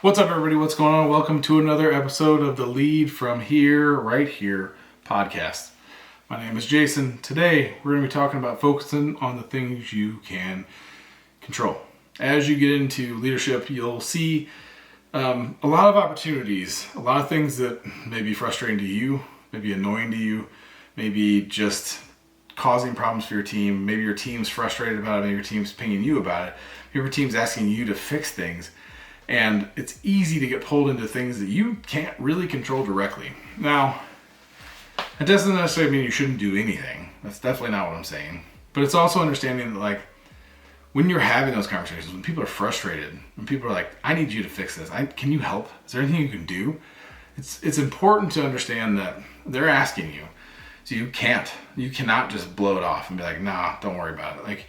What's up, everybody? What's going on? Welcome to another episode of the Lead From Here, Right Here podcast. My name is Jason. Today, we're going to be talking about focusing on the things you can control. As you get into leadership, you'll see a lot of opportunities, a lot of things that may be frustrating to you, maybe annoying to you, maybe just causing problems for your team. Maybe your team's frustrated about it, maybe your team's pinging you about it, maybe your team's asking you to fix things. And it's easy to get pulled into things that you can't really control directly. Now, it doesn't necessarily mean you shouldn't do anything. That's definitely not what I'm saying. But it's also understanding that, like, when you're having those conversations, when people are frustrated, when people are like, I need you to fix this. Can you help? Is there anything you can do? It's important to understand that they're asking you. So you cannot just blow it off and be like, nah, don't worry about it. Like,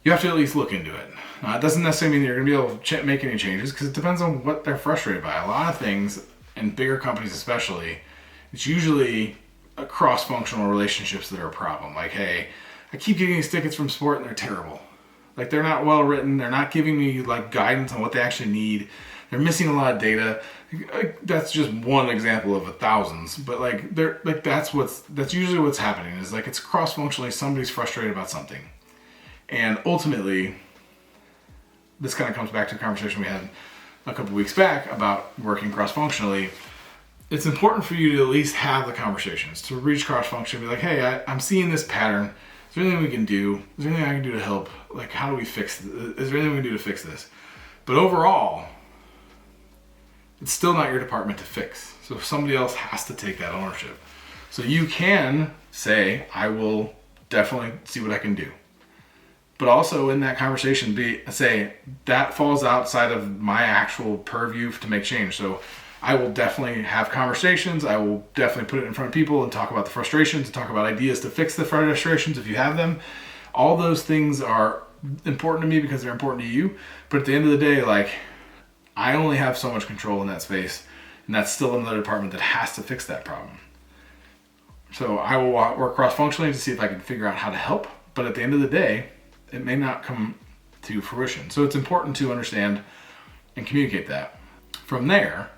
you have to at least look into it. It doesn't necessarily mean you're going to be able to make any changes, because it depends on what they're frustrated by. A lot of things, in bigger companies especially, it's usually cross-functional relationships that are a problem. Like, hey, I keep getting these tickets from support and they're terrible. Like, they're not well written. They're not giving me like guidance on what they actually need. They're missing a lot of data. That's just one example of thousands. But like, that's usually what's happening. Is like, it's cross-functionally somebody's frustrated about something. And ultimately, this kind of comes back to a conversation we had a couple weeks back about working cross-functionally. It's important for you to at least have the conversations, to reach cross-function, be like, hey, I'm seeing this pattern. Is there anything we can do? Is there anything I can do to help? Like, how do we fix this? Is there anything we can do to fix this? But overall, it's still not your department to fix. So somebody else has to take that ownership. So you can say, I will definitely see what I can do. But also in that conversation, say that falls outside of my actual purview to make change. So I will definitely have conversations. I will definitely put it in front of people and talk about the frustrations and talk about ideas to fix the frustrations if you have them. All those things are important to me because they're important to you. But at the end of the day, like, I only have so much control in that space, and that's still another department that has to fix that problem. So I will work cross-functionally to see if I can figure out how to help. But at the end of the day, it may not come to fruition. So it's important to understand and communicate that. From there,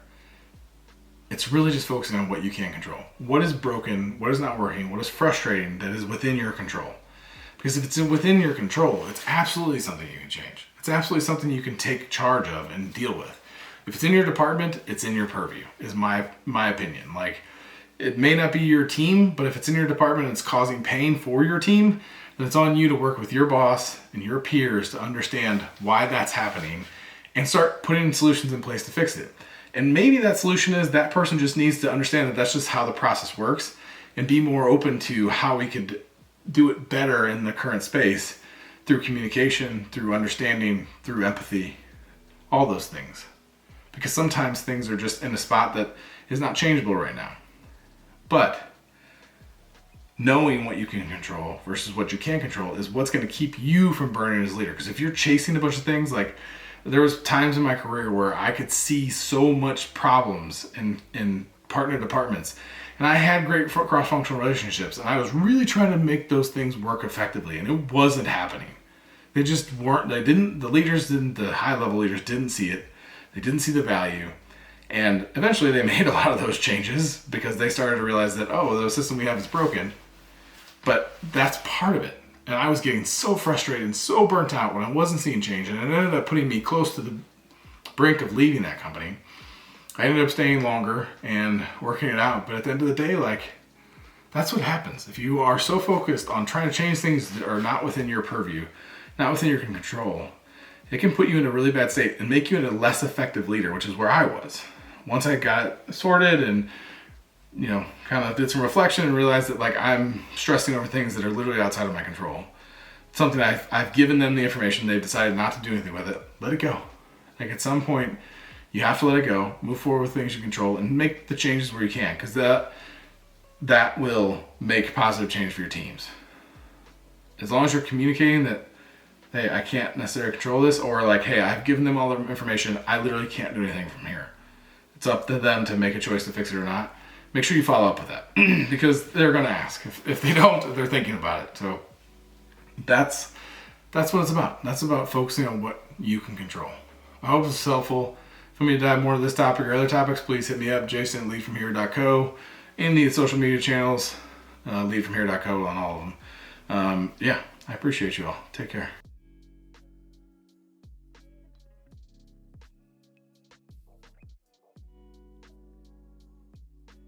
it's really just focusing on what you can control. What is broken, what is not working, what is frustrating that is within your control. Because if it's within your control, it's absolutely something you can change. It's absolutely something you can take charge of and deal with. If it's in your department, it's in your purview, is my opinion. Like, it may not be your team, but if it's in your department and it's causing pain for your team, then it's on you to work with your boss and your peers to understand why that's happening and start putting solutions in place to fix it. And maybe that solution is that person just needs to understand that that's just how the process works and be more open to how we could do it better in the current space through communication, through understanding, through empathy, all those things. Because sometimes things are just in a spot that is not changeable right now. But knowing what you can control versus what you can't control is what's going to keep you from burning as a leader. Because if you're chasing a bunch of things, like, there was times in my career where I could see so much problems in partner departments, and I had great cross-functional relationships, and I was really trying to make those things work effectively, and it wasn't happening. They just weren't. The high-level leaders didn't see it. They didn't see the value. And eventually they made a lot of those changes because they started to realize that, the system we have is broken. But that's part of it. And I was getting so frustrated and so burnt out when I wasn't seeing change. And it ended up putting me close to the brink of leaving that company. I ended up staying longer and working it out. But at the end of the day, like, that's what happens. If you are so focused on trying to change things that are not within your purview, not within your control, it can put you in a really bad state and make you a less effective leader, which is where I was. Once I got it sorted and, kind of did some reflection and realized that, like, I'm stressing over things that are literally outside of my control. Something I've given them the information, they've decided not to do anything with it. Let it go. Like, at some point, you have to let it go, move forward with things you control, and make the changes where you can, because that will make positive change for your teams. As long as you're communicating that, hey, I can't necessarily control this, or like, hey, I've given them all the information, I literally can't do anything from here. It's up to them to make a choice to fix it or not. Make sure you follow up with that because they're going to ask. If they don't, they're thinking about it. So that's what it's about. That's about focusing on what you can control. I hope this is helpful. If you want me to dive more into this topic or other topics, please hit me up, Jason at leadfromhere.co, in the social media channels, leadfromhere.co on all of them. Yeah, I appreciate you all. Take care.